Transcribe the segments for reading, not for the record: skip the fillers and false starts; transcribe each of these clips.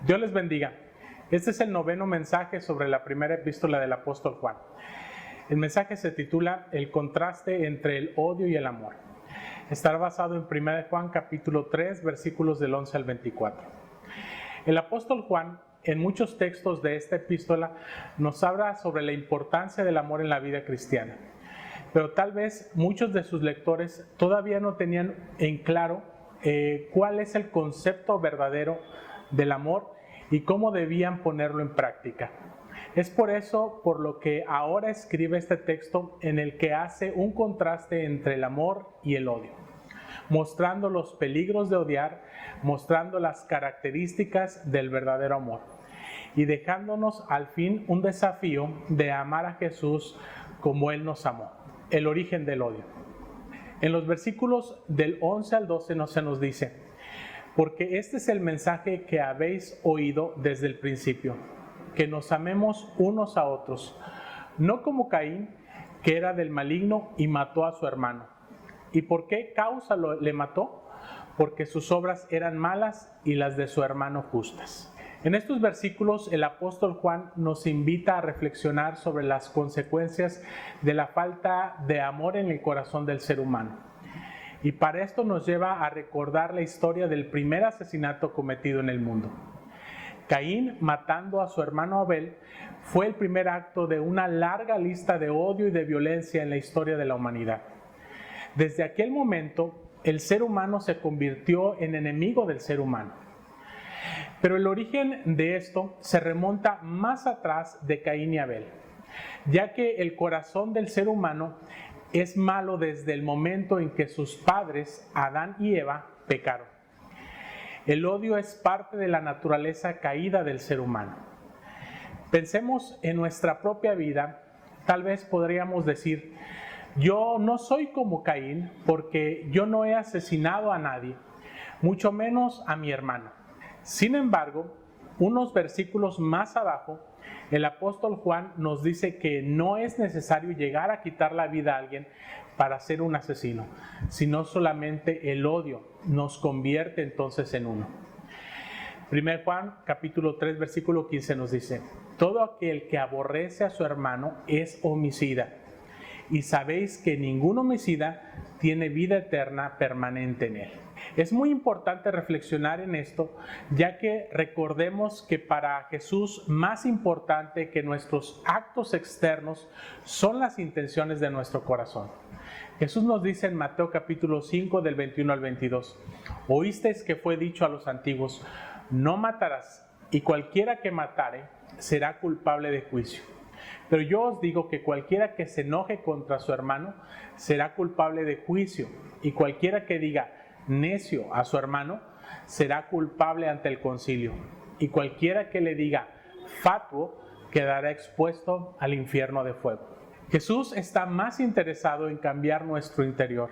Dios les bendiga. Este es el 9º mensaje sobre la primera epístola del apóstol Juan. El mensaje se titula El contraste entre el odio y el amor. Estará basado en 1 Juan capítulo 3, versículos del 11 al 24. El apóstol Juan, en muchos textos de esta epístola, nos habla sobre la importancia del amor en la vida cristiana. Pero tal vez muchos de sus lectores todavía no tenían en claro cuál es el concepto verdadero del amor y cómo debían ponerlo en práctica. Es por eso por lo que ahora escribe este texto en el que hace un contraste entre el amor y el odio, mostrando los peligros de odiar, mostrando las características del verdadero amor y dejándonos al fin un desafío de amar a Jesús como Él nos amó, el origen del odio. En los versículos del 11 al 12 se nos dice: porque este es el mensaje que habéis oído desde el principio, que nos amemos unos a otros, no como Caín, que era del maligno y mató a su hermano. ¿Y por qué causa le mató? Porque sus obras eran malas y las de su hermano justas. En estos versículos el apóstol Juan nos invita a reflexionar sobre las consecuencias de la falta de amor en el corazón del ser humano. Y para esto nos lleva a recordar la historia del primer asesinato cometido en el mundo. Caín, matando a su hermano Abel, fue el primer acto de una larga lista de odio y de violencia en la historia de la humanidad. Desde aquel momento, el ser humano se convirtió en enemigo del ser humano. Pero el origen de esto se remonta más atrás de Caín y Abel, ya que el corazón del ser humano es malo desde el momento en que sus padres, Adán y Eva, pecaron. El odio es parte de la naturaleza caída del ser humano. Pensemos en nuestra propia vida. Tal vez podríamos decir: yo no soy como Caín porque yo no he asesinado a nadie, mucho menos a mi hermano. Sin embargo, unos versículos más abajo, el apóstol Juan nos dice que no es necesario llegar a quitar la vida a alguien para ser un asesino, sino solamente el odio nos convierte entonces en uno. 1 Juan capítulo 3 versículo 15 nos dice: todo aquel que aborrece a su hermano es homicida, y sabéis que ningún homicida tiene vida eterna permanente en él. Es muy importante reflexionar en esto, ya que recordemos que para Jesús más importante que nuestros actos externos son las intenciones de nuestro corazón. Jesús nos dice en Mateo capítulo 5 del 21 al 22: oísteis que fue dicho a los antiguos: no matarás, y cualquiera que matare será culpable de juicio. Pero yo os digo que cualquiera que se enoje contra su hermano será culpable de juicio, y cualquiera que diga necio a su hermano será culpable ante el concilio, y cualquiera que le diga fatuo quedará expuesto al infierno de fuego. Jesús está más interesado en cambiar nuestro interior,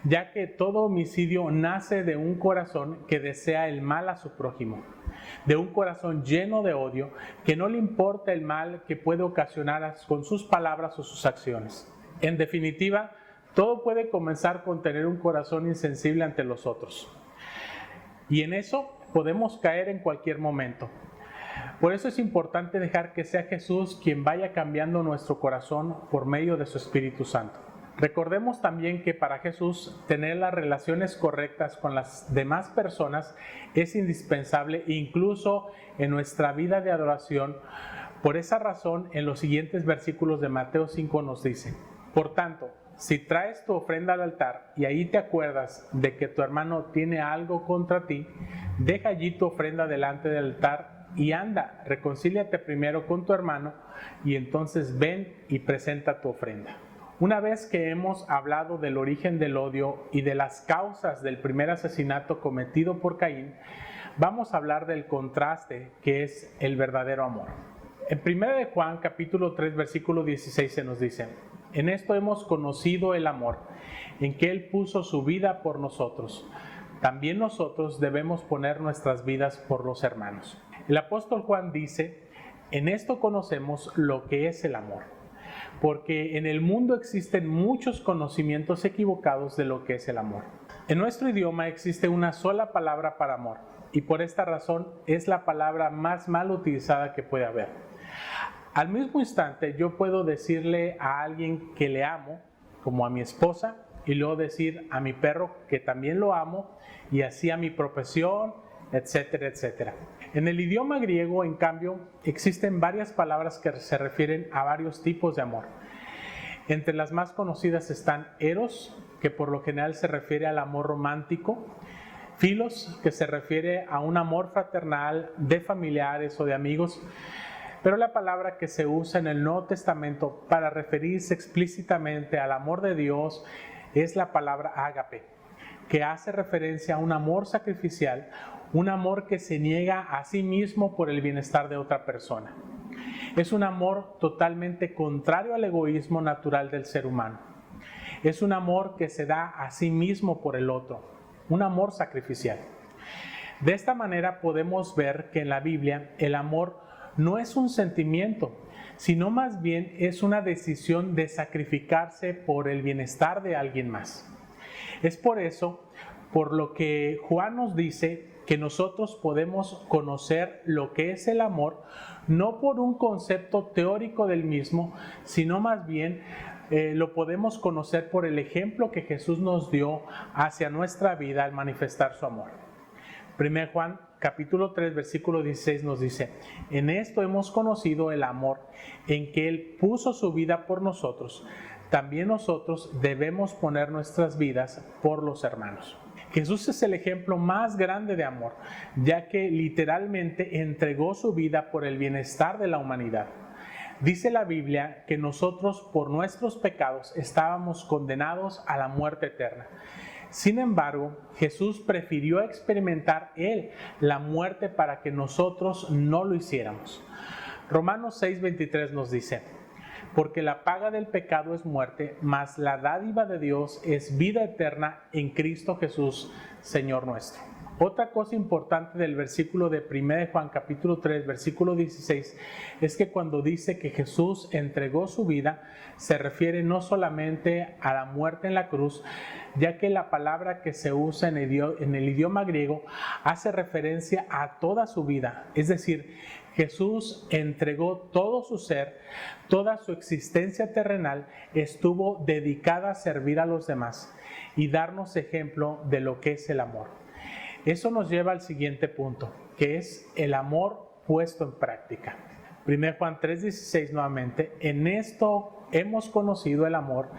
ya que todo homicidio nace de un corazón que desea el mal a su prójimo, de un corazón lleno de odio que no le importa el mal que puede ocasionar con sus palabras o sus acciones. En definitiva, todo puede comenzar con tener un corazón insensible ante los otros. Y en eso podemos caer en cualquier momento. Por eso es importante dejar que sea Jesús quien vaya cambiando nuestro corazón por medio de su Espíritu Santo. Recordemos también que para Jesús tener las relaciones correctas con las demás personas es indispensable, incluso en nuestra vida de adoración. Por esa razón, en los siguientes versículos de Mateo 5 nos dice: por tanto, si traes tu ofrenda al altar y ahí te acuerdas de que tu hermano tiene algo contra ti, deja allí tu ofrenda delante del altar y anda, reconcíliate primero con tu hermano y entonces ven y presenta tu ofrenda. Una vez que hemos hablado del origen del odio y de las causas del primer asesinato cometido por Caín, vamos a hablar del contraste que es el verdadero amor. En 1 Juan capítulo 3 versículo 16 se nos dice: en esto hemos conocido el amor, en que Él puso su vida por nosotros. También nosotros debemos poner nuestras vidas por los hermanos. El apóstol Juan dice: en esto conocemos lo que es el amor, porque en el mundo existen muchos conocimientos equivocados de lo que es el amor. En nuestro idioma existe una sola palabra para amor, y por esta razón es la palabra más mal utilizada que puede haber. Al mismo instante yo puedo decirle a alguien que le amo, como a mi esposa, y luego decir a mi perro que también lo amo, y así a mi profesión, etcétera, etcétera. En el idioma griego, en cambio, existen varias palabras que se refieren a varios tipos de amor. Entre las más conocidas están eros, que por lo general se refiere al amor romántico; filos, que se refiere a un amor fraternal de familiares o de amigos; pero la palabra que se usa en el Nuevo Testamento para referirse explícitamente al amor de Dios es la palabra ágape, que hace referencia a un amor sacrificial, un amor que se niega a sí mismo por el bienestar de otra persona. Es un amor totalmente contrario al egoísmo natural del ser humano. Es un amor que se da a sí mismo por el otro, un amor sacrificial. De esta manera podemos ver que en la Biblia el amor no es un sentimiento, sino más bien es una decisión de sacrificarse por el bienestar de alguien más. Es por eso, por lo que Juan nos dice que nosotros podemos conocer lo que es el amor, no por un concepto teórico del mismo, sino más bien lo podemos conocer por el ejemplo que Jesús nos dio hacia nuestra vida al manifestar su amor. 1 Juan capítulo 3 versículo 16 nos dice: en esto hemos conocido el amor, en que Él puso su vida por nosotros. También nosotros debemos poner nuestras vidas por los hermanos. Jesús es el ejemplo más grande de amor, ya que literalmente entregó su vida por el bienestar de la humanidad. Dice la Biblia que nosotros por nuestros pecados estábamos condenados a la muerte eterna. Sin embargo, Jesús prefirió experimentar Él la muerte para que nosotros no lo hiciéramos. Romanos 6:23 nos dice: porque la paga del pecado es muerte, mas la dádiva de Dios es vida eterna en Cristo Jesús, Señor nuestro. Otra cosa importante del versículo de 1 Juan capítulo 3 versículo 16 es que cuando dice que Jesús entregó su vida, se refiere no solamente a la muerte en la cruz, ya que la palabra que se usa en el idioma griego hace referencia a toda su vida. Es decir, Jesús entregó todo su ser, toda su existencia terrenal estuvo dedicada a servir a los demás y darnos ejemplo de lo que es el amor. Eso nos lleva al siguiente punto, que es el amor puesto en práctica. 1 Juan 3:16 nuevamente: en esto hemos conocido el amor,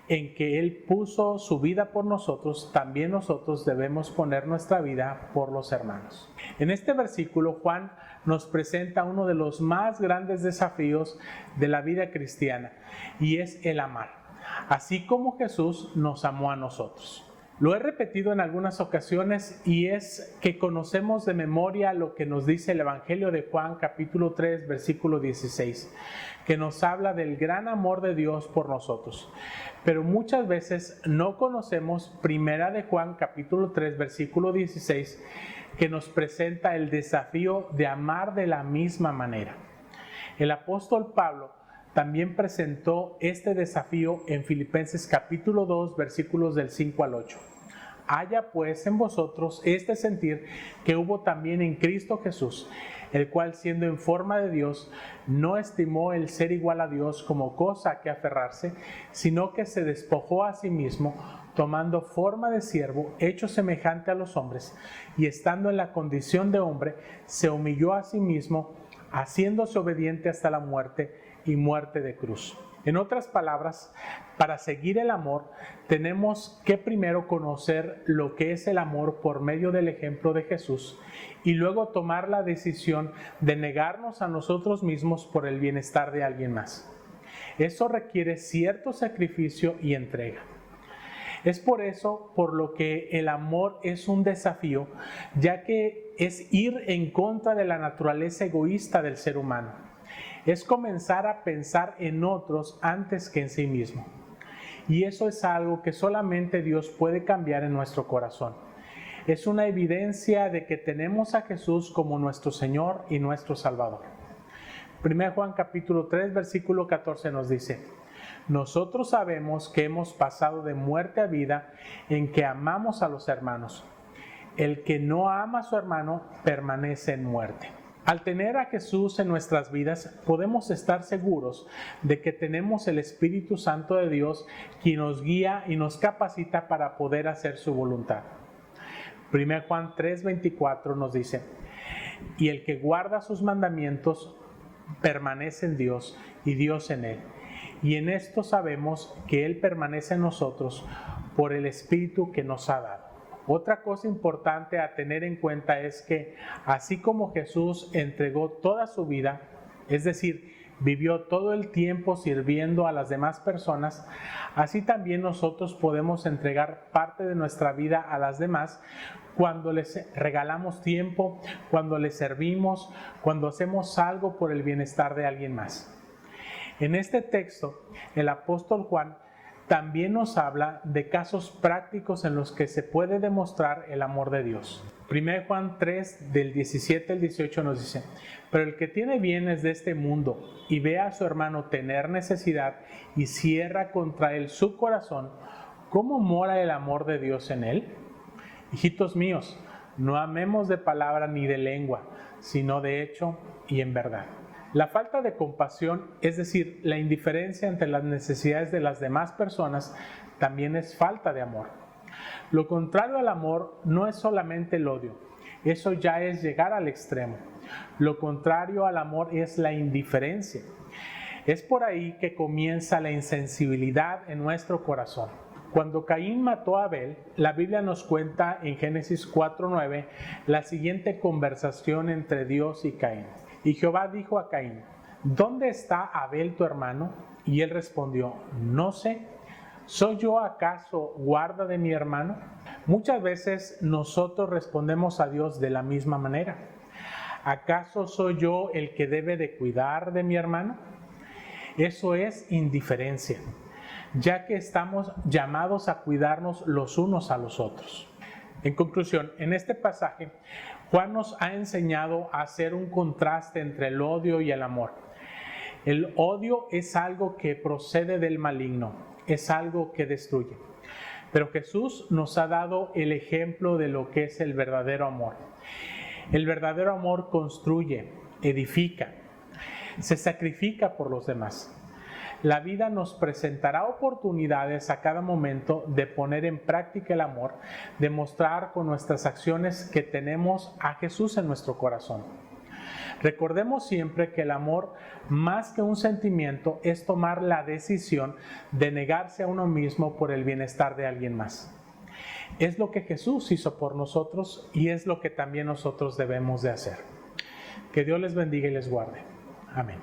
en que Él puso su vida por nosotros, también nosotros debemos poner nuestra vida por los hermanos. En este versículo Juan nos presenta uno de los más grandes desafíos de la vida cristiana, y es el amar, así como Jesús nos amó a nosotros. Lo he repetido en algunas ocasiones y es que conocemos de memoria lo que nos dice el Evangelio de Juan capítulo 3 versículo 16, que nos habla del gran amor de Dios por nosotros. Pero muchas veces no conocemos 1 de Juan capítulo 3 versículo 16, que nos presenta el desafío de amar de la misma manera. El apóstol Pablo también presentó este desafío en Filipenses capítulo 2 versículos del 5 al 8. Haya pues en vosotros este sentir que hubo también en Cristo Jesús, el cual siendo en forma de Dios, no estimó el ser igual a Dios como cosa a que aferrarse, sino que se despojó a sí mismo, tomando forma de siervo, hecho semejante a los hombres, y estando en la condición de hombre, se humilló a sí mismo, haciéndose obediente hasta la muerte y muerte de cruz. En otras palabras, para seguir el amor, tenemos que primero conocer lo que es el amor por medio del ejemplo de Jesús y luego tomar la decisión de negarnos a nosotros mismos por el bienestar de alguien más. Eso requiere cierto sacrificio y entrega. Es por eso por lo que el amor es un desafío, ya que es ir en contra de la naturaleza egoísta del ser humano. Es comenzar a pensar en otros antes que en sí mismo. Y eso es algo que solamente Dios puede cambiar en nuestro corazón. Es una evidencia de que tenemos a Jesús como nuestro Señor y nuestro Salvador. 1 Juan capítulo 3 versículo 14 nos dice: nosotros sabemos que hemos pasado de muerte a vida en que amamos a los hermanos. el que no ama a su hermano permanece en muerte. Al tener a Jesús en nuestras vidas, podemos estar seguros de que tenemos el Espíritu Santo de Dios, quien nos guía y nos capacita para poder hacer su voluntad. 1 Juan 3:24 nos dice: y el que guarda sus mandamientos permanece en Dios y Dios en él. Y en esto sabemos que Él permanece en nosotros por el Espíritu que nos ha dado. Otra cosa importante a tener en cuenta es que así como Jesús entregó toda su vida, es decir, vivió todo el tiempo sirviendo a las demás personas, así también nosotros podemos entregar parte de nuestra vida a las demás cuando les regalamos tiempo, cuando les servimos, cuando hacemos algo por el bienestar de alguien más. En este texto, el apóstol Juan también nos habla de casos prácticos en los que se puede demostrar el amor de Dios. 1 Juan 3, del 17 al 18 nos dice: pero el que tiene bienes de este mundo y ve a su hermano tener necesidad y cierra contra él su corazón, ¿cómo mora el amor de Dios en él? Hijitos míos, no amemos de palabra ni de lengua, sino de hecho y en verdad. La falta de compasión, es decir, la indiferencia ante las necesidades de las demás personas, también es falta de amor. Lo contrario al amor no es solamente el odio, eso ya es llegar al extremo. Lo contrario al amor es la indiferencia. Es por ahí que comienza la insensibilidad en nuestro corazón. Cuando Caín mató a Abel, la Biblia nos cuenta en Génesis 4:9 la siguiente conversación entre Dios y Caín. Y Jehová dijo a Caín: ¿dónde está Abel tu hermano? Y él respondió: no sé. ¿Soy yo acaso guarda de mi hermano? Muchas veces nosotros respondemos a Dios de la misma manera. ¿Acaso soy yo el que debe de cuidar de mi hermano? Eso es indiferencia, ya que estamos llamados a cuidarnos los unos a los otros. En conclusión, en este pasaje, Juan nos ha enseñado a hacer un contraste entre el odio y el amor. El odio es algo que procede del maligno, es algo que destruye. Pero Jesús nos ha dado el ejemplo de lo que es el verdadero amor. El verdadero amor construye, edifica, se sacrifica por los demás. La vida nos presentará oportunidades a cada momento de poner en práctica el amor, de mostrar con nuestras acciones que tenemos a Jesús en nuestro corazón. Recordemos siempre que el amor, más que un sentimiento, es tomar la decisión de negarse a uno mismo por el bienestar de alguien más. Es lo que Jesús hizo por nosotros y es lo que también nosotros debemos de hacer. Que Dios les bendiga y les guarde. Amén.